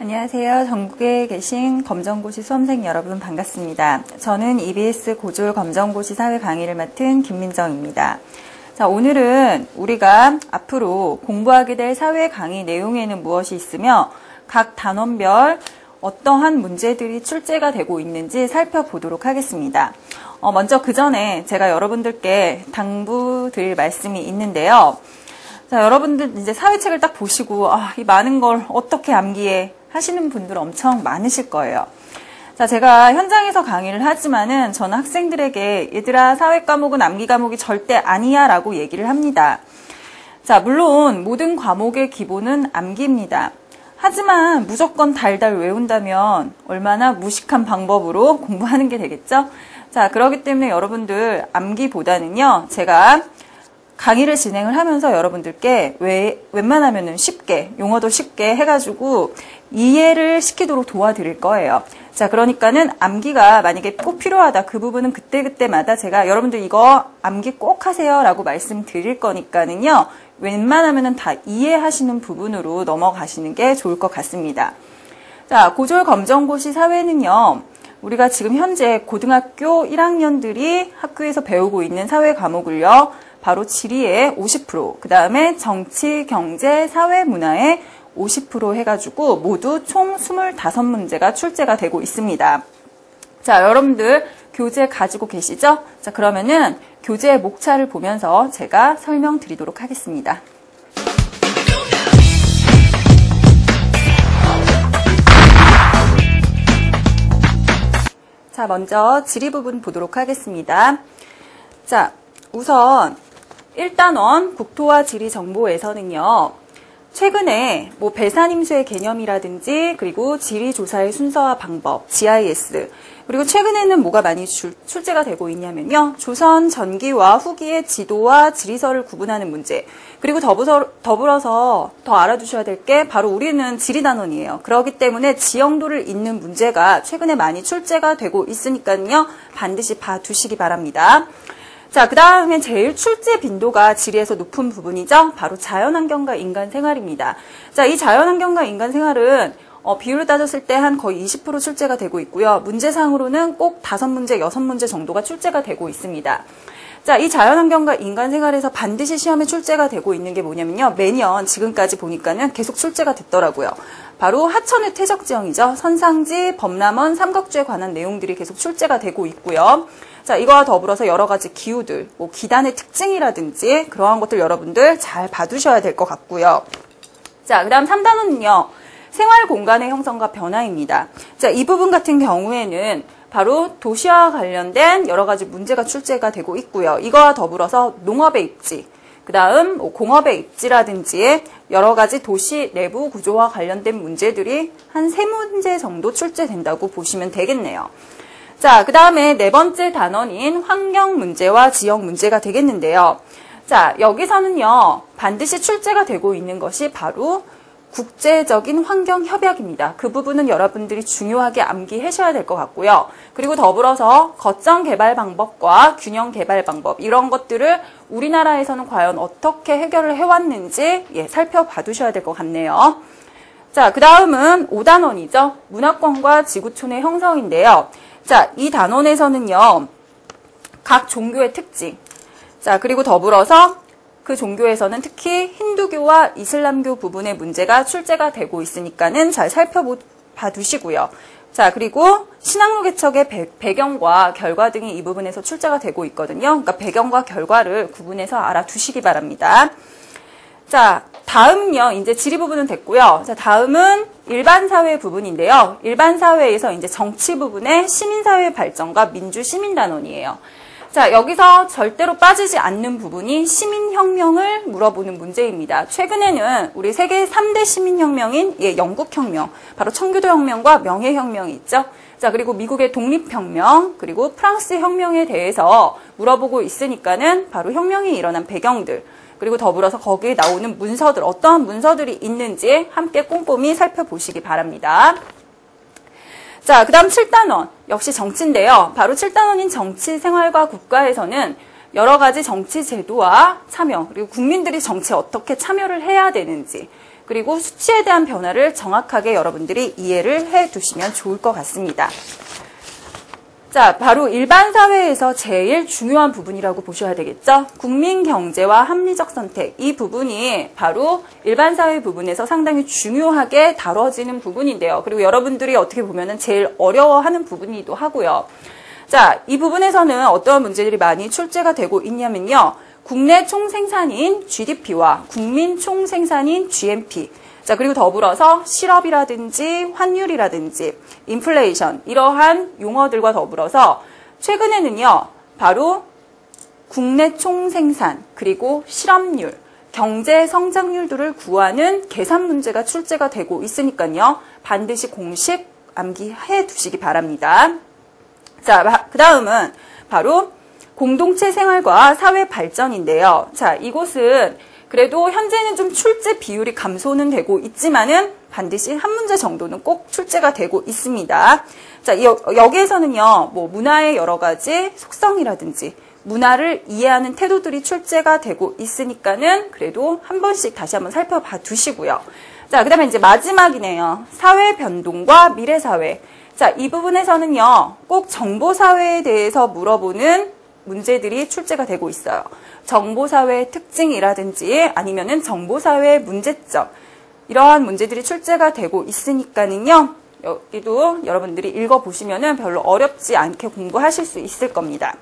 안녕하세요. 전국에 계신 검정고시 수험생 여러분 반갑습니다. 저는 EBS 고졸 검정고시 사회 강의를 맡은 김민정입니다. 자, 오늘은 우리가 앞으로 공부하게 될 사회 강의 내용에는 무엇이 있으며 각 단원별 어떠한 문제들이 출제가 되고 있는지 살펴보도록 하겠습니다. 먼저 그 전에 제가 여러분들께 당부드릴 말씀이 있는데요. 자, 여러분들 이제 사회책을 딱 보시고 이 많은 걸 어떻게 암기해 하시는 분들 엄청 많으실 거예요. 자, 제가 현장에서 강의를 하지만은 저는 학생들에게 얘들아 사회 과목은 암기 과목이 절대 아니야 라고 얘기를 합니다. 자, 물론 모든 과목의 기본은 암기입니다. 하지만 무조건 달달 외운다면 얼마나 무식한 방법으로 공부하는 게 되겠죠? 자, 그렇기 때문에 여러분들 암기보다는요, 제가 강의를 진행을 하면서 여러분들께 웬만하면은 쉽게, 용어도 쉽게 해가지고 이해를 시키도록 도와드릴 거예요. 자, 그러니까는 암기가 만약에 꼭 필요하다. 그 부분은 그때그때마다 제가 여러분들 이거 암기 꼭 하세요 라고 말씀드릴 거니까는요. 웬만하면은 다 이해하시는 부분으로 넘어가시는 게 좋을 것 같습니다. 자, 고졸 검정고시 사회는요. 우리가 지금 현재 고등학교 1학년들이 학교에서 배우고 있는 사회 과목을요. 바로 지리의 50%, 그 다음에 정치, 경제, 사회, 문화의 50% 해가지고 모두 총 25문제가 출제가 되고 있습니다. 자, 여러분들 교재 가지고 계시죠? 자, 그러면은 교재의 목차를 보면서 제가 설명드리도록 하겠습니다. 자, 먼저 지리 부분 보도록 하겠습니다. 자, 우선 1단원 국토와 지리 정보에서는요. 최근에 배산임수의 개념이라든지 그리고 지리 조사의 순서와 방법, GIS, 그리고 최근에는 뭐가 많이 출제가 되고 있냐면요. 조선 전기와 후기의 지도와 지리서를 구분하는 문제, 그리고 더불어서 더 알아두셔야 될 게 바로 우리는 지리단원이에요. 그렇기 때문에 지형도를 잇는 문제가 최근에 많이 출제가 되고 있으니까요. 반드시 봐두시기 바랍니다. 자, 그 다음에 제일 출제 빈도가 지리에서 높은 부분이죠. 바로 자연환경과 인간생활입니다. 자, 이 자연환경과 인간생활은 비율을 따졌을 때 한 거의 20% 출제가 되고 있고요. 문제상으로는 꼭 5문제, 6문제 정도가 출제가 되고 있습니다. 자, 이 자연환경과 인간생활에서 반드시 시험에 출제가 되고 있는 게 뭐냐면요. 매년 지금까지 보니까는 계속 출제가 됐더라고요. 바로 하천의 퇴적지형이죠. 선상지, 범람원, 삼각주에 관한 내용들이 계속 출제가 되고 있고요. 자, 이거와 더불어서 여러 가지 기후들, 기단의 특징이라든지 그러한 것들 여러분들 잘 봐두셔야 될 것 같고요. 자, 그 다음 3단원은요. 생활 공간의 형성과 변화입니다. 자, 이 부분 같은 경우에는 바로 도시와 관련된 여러 가지 문제가 출제가 되고 있고요. 이거와 더불어서 농업의 입지, 그 다음 공업의 입지라든지 여러 가지 도시 내부 구조와 관련된 문제들이 한 3문제 정도 출제된다고 보시면 되겠네요. 자, 그 다음에 네 번째 단원인 환경 문제와 지역 문제가 되겠는데요. 자, 여기서는요, 반드시 출제가 되고 있는 것이 바로 국제적인 환경협약입니다. 그 부분은 여러분들이 중요하게 암기하셔야 될 것 같고요. 그리고 더불어서 거점 개발 방법과 균형 개발 방법, 이런 것들을 우리나라에서는 과연 어떻게 해결을 해왔는지 살펴봐 두셔야 될 것 같네요. 자, 그 다음은 5단원이죠. 문화권과 지구촌의 형성인데요. 자, 이 단원에서는요, 각 종교의 특징, 자, 그리고 더불어서 그 종교에서는 특히 힌두교와 이슬람교 부분의 문제가 출제가 되고 있으니까는 잘 살펴봐 두시고요. 자, 그리고 신학로 개척의 배경과 결과 등이 이 부분에서 출제가 되고 있거든요. 그러니까 배경과 결과를 구분해서 알아두시기 바랍니다. 자, 다음은요, 이제 지리 부분은 됐고요. 자, 다음은 일반사회 부분인데요. 일반사회에서 이제 정치 부분의 시민사회 발전과 민주시민단원이에요. 자, 여기서 절대로 빠지지 않는 부분이 시민혁명을 물어보는 문제입니다. 최근에는 우리 세계 3대 시민혁명인 영국혁명, 바로 청교도혁명과 명예혁명이 있죠. 자, 그리고 미국의 독립혁명, 그리고 프랑스 혁명에 대해서 물어보고 있으니까는 바로 혁명이 일어난 배경들, 그리고 더불어서 거기에 나오는 문서들, 어떠한 문서들이 있는지 함께 꼼꼼히 살펴보시기 바랍니다. 자, 그 다음 7단원, 역시 정치인데요. 바로 7단원인 정치, 생활과 국가에서는 여러 가지 정치 제도와 참여, 그리고 국민들이 정치에 어떻게 참여를 해야 되는지, 그리고 수치에 대한 변화를 정확하게 여러분들이 이해를 해 두시면 좋을 것 같습니다. 자, 바로 일반 사회에서 제일 중요한 부분이라고 보셔야 되겠죠? 국민 경제와 합리적 선택. 이 부분이 바로 일반 사회 부분에서 상당히 중요하게 다뤄지는 부분인데요. 그리고 여러분들이 어떻게 보면은 제일 어려워하는 부분이기도 하고요. 자, 이 부분에서는 어떠한 문제들이 많이 출제가 되고 있냐면요. 국내 총생산인 GDP와 국민 총생산인 GNP. 자, 그리고 더불어서 실업이라든지 환율이라든지 인플레이션 이러한 용어들과 더불어서 최근에는요. 바로 국내 총생산 그리고 실업률, 경제 성장률들을 구하는 계산 문제가 출제가 되고 있으니까요. 반드시 공식 암기해 두시기 바랍니다. 자, 그 다음은 바로 공동체 생활과 사회 발전인데요. 자, 이곳은 그래도 현재는 좀 출제 비율이 감소는 되고 있지만은 반드시 한 문제 정도는 꼭 출제가 되고 있습니다. 자, 여기에서는요, 뭐 문화의 여러 가지 속성이라든지 문화를 이해하는 태도들이 출제가 되고 있으니까는 그래도 한 번씩 다시 한번 살펴봐 두시고요. 자, 그 다음에 이제 마지막이네요. 사회 변동과 미래 사회. 자, 이 부분에서는요, 꼭 정보 사회에 대해서 물어보는 문제들이 출제가 되고 있어요. 정보사회의 특징이라든지 아니면은 정보사회의 문제점 이러한 문제들이 출제가 되고 있으니까는요. 여기도 여러분들이 읽어보시면은 별로 어렵지 않게 공부하실 수 있을 겁니다.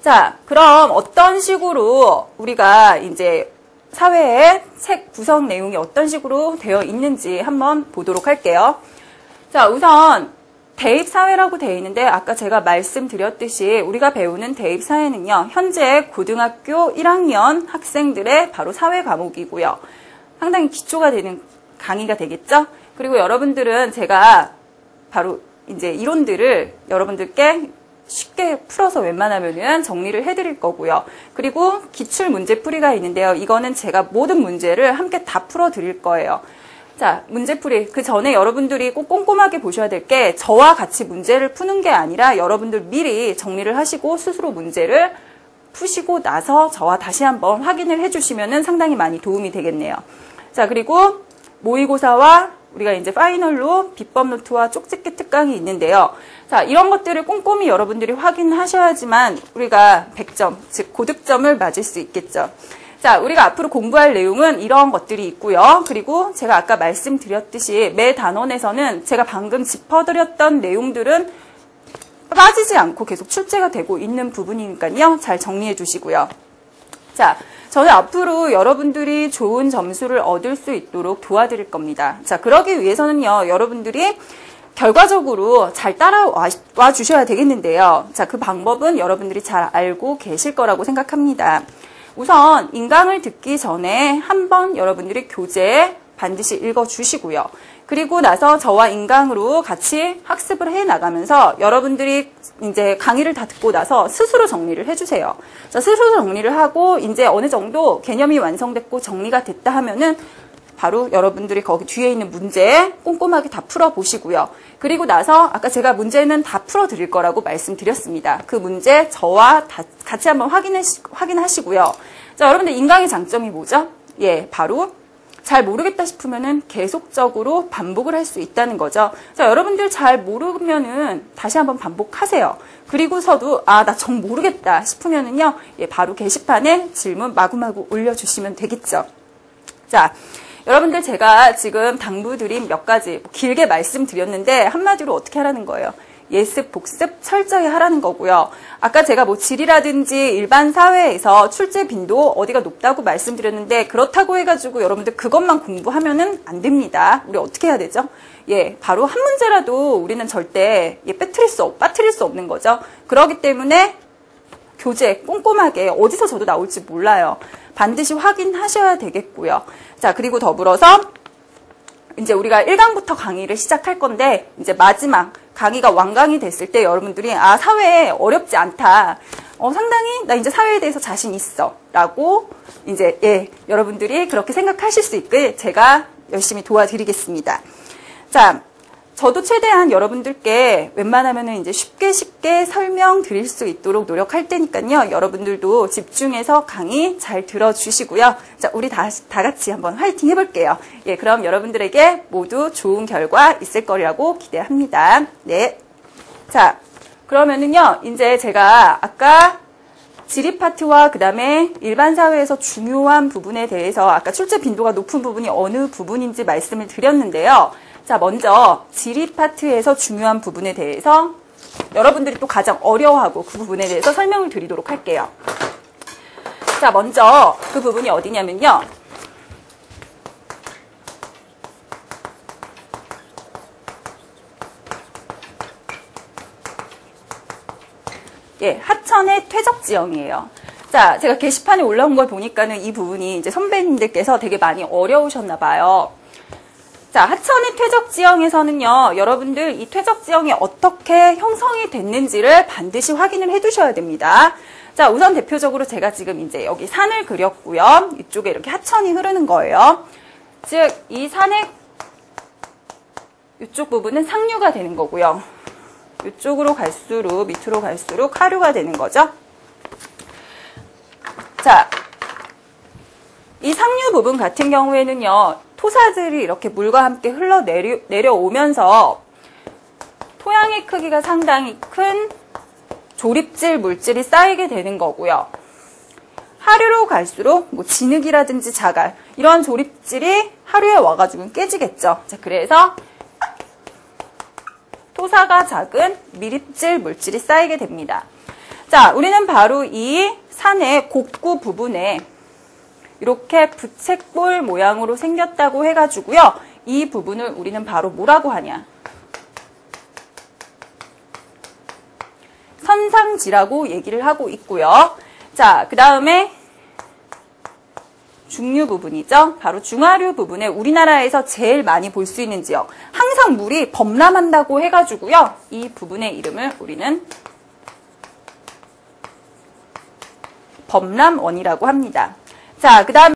자, 그럼 어떤 식으로 우리가 이제 사회의 책 구성 내용이 어떤 식으로 되어 있는지 한번 보도록 할게요. 자, 우선 대입사회라고 되어 있는데 아까 제가 말씀드렸듯이 우리가 배우는 대입사회는요. 현재 고등학교 1학년 학생들의 바로 사회 과목이고요. 상당히 기초가 되는 강의가 되겠죠. 그리고 여러분들은 제가 바로 이제 이론들을 여러분들께 쉽게 풀어서 웬만하면은 정리를 해드릴 거고요. 그리고 기출 문제풀이가 있는데요. 이거는 제가 모든 문제를 함께 다 풀어드릴 거예요. 자, 문제풀이. 그 전에 여러분들이 꼭 꼼꼼하게 보셔야 될 게 저와 같이 문제를 푸는 게 아니라 여러분들 미리 정리를 하시고 스스로 문제를 푸시고 나서 저와 다시 한번 확인을 해주시면 상당히 많이 도움이 되겠네요. 자, 그리고 모의고사와 우리가 이제 파이널로 비법 노트와 쪽집기 특강이 있는데요. 자, 이런 것들을 꼼꼼히 여러분들이 확인하셔야지만 우리가 100점, 즉 고득점을 맞을 수 있겠죠. 자, 우리가 앞으로 공부할 내용은 이런 것들이 있고요. 그리고 제가 아까 말씀드렸듯이 매 단원에서는 제가 방금 짚어드렸던 내용들은 빠지지 않고 계속 출제가 되고 있는 부분이니까요. 잘 정리해 주시고요. 자, 저는 앞으로 여러분들이 좋은 점수를 얻을 수 있도록 도와드릴 겁니다. 자, 그러기 위해서는요. 여러분들이 결과적으로 잘 따라와 주셔야 되겠는데요. 자, 그 방법은 여러분들이 잘 알고 계실 거라고 생각합니다. 우선 인강을 듣기 전에 한번 여러분들이 교재 반드시 읽어주시고요. 그리고 나서 저와 인강으로 같이 학습을 해나가면서 여러분들이 이제 강의를 다 듣고 나서 스스로 정리를 해주세요. 자, 스스로 정리를 하고 이제 어느 정도 개념이 완성됐고 정리가 됐다 하면은 바로 여러분들이 거기 뒤에 있는 문제 꼼꼼하게 다 풀어보시고요. 그리고 나서 아까 제가 문제는 다 풀어드릴 거라고 말씀드렸습니다. 그 문제 저와 같이 한번 확인하시고요. 자, 여러분들 인강의 장점이 뭐죠? 예, 바로 잘 모르겠다 싶으면은 계속적으로 반복을 할 수 있다는 거죠. 자, 여러분들 잘 모르면은 다시 한번 반복하세요. 그리고서도 나 정 모르겠다 싶으면은요, 예, 바로 게시판에 질문 마구마구 올려주시면 되겠죠. 자, 여러분들 제가 지금 당부드린 몇 가지 길게 말씀드렸는데 한마디로 어떻게 하라는 거예요? 예습, 복습 철저히 하라는 거고요. 아까 제가 뭐 질이라든지 일반 사회에서 출제 빈도 어디가 높다고 말씀드렸는데 그렇다고 해가지고 여러분들 그것만 공부하면은 안 됩니다. 우리 어떻게 해야 되죠? 예, 바로 한 문제라도 우리는 절대 빠뜨릴 수 없는 거죠. 그렇기 때문에 교재 꼼꼼하게 어디서 저도 나올지 몰라요. 반드시 확인하셔야 되겠고요. 자, 그리고 더불어서 이제 우리가 1강부터 강의를 시작할 건데 이제 마지막 강의가 완강이 됐을 때 여러분들이 사회 어렵지 않다. 상당히 나 이제 사회에 대해서 자신 있어. 라고 이제 여러분들이 그렇게 생각하실 수 있게 제가 열심히 도와드리겠습니다. 자, 저도 최대한 여러분들께 웬만하면은 이제 쉽게 설명드릴 수 있도록 노력할 테니까요. 여러분들도 집중해서 강의 잘 들어주시고요. 자, 우리 다 같이 한번 화이팅 해볼게요. 예, 그럼 여러분들에게 모두 좋은 결과 있을 거라고 기대합니다. 네. 자, 그러면은요, 이제 제가 아까 지리 파트와 그 다음에 일반 사회에서 중요한 부분에 대해서 아까 출제 빈도가 높은 부분이 어느 부분인지 말씀을 드렸는데요. 자, 먼저 지리 파트에서 중요한 부분에 대해서 여러분들이 또 가장 어려워하고 그 부분에 대해서 설명을 드리도록 할게요. 자, 먼저 그 부분이 어디냐면요. 예, 하천의 퇴적 지형이에요. 자, 제가 게시판에 올라온 걸 보니까는 이 부분이 이제 선배님들께서 되게 많이 어려우셨나 봐요. 자, 하천의 퇴적 지형에서는요, 여러분들 이 퇴적 지형이 어떻게 형성이 됐는지를 반드시 확인을 해 두셔야 됩니다. 자, 우선 대표적으로 제가 지금 이제 여기 산을 그렸고요. 이쪽에 이렇게 하천이 흐르는 거예요. 즉, 이 산의 이쪽 부분은 상류가 되는 거고요. 이쪽으로 갈수록, 밑으로 갈수록 하류가 되는 거죠. 자, 이 상류 부분 같은 경우에는요, 토사들이 이렇게 물과 함께 내려오면서 토양의 크기가 상당히 큰 조립질 물질이 쌓이게 되는 거고요. 하류로 갈수록 뭐 진흙이라든지 자갈 이런 조립질이 하류에 와가지고 깨지겠죠. 자, 그래서 토사가 작은 미립질 물질이 쌓이게 됩니다. 자, 우리는 바로 이 산의 곡구 부분에 이렇게 부책볼 모양으로 생겼다고 해가지고요. 이 부분을 우리는 바로 뭐라고 하냐? 선상지라고 얘기를 하고 있고요. 자, 그 다음에 중류 부분이죠. 바로 중하류 부분에 우리나라에서 제일 많이 볼 수 있는 지역. 항상 물이 범람한다고 해가지고요. 이 부분의 이름을 우리는 범람원이라고 합니다. 자, 그 다음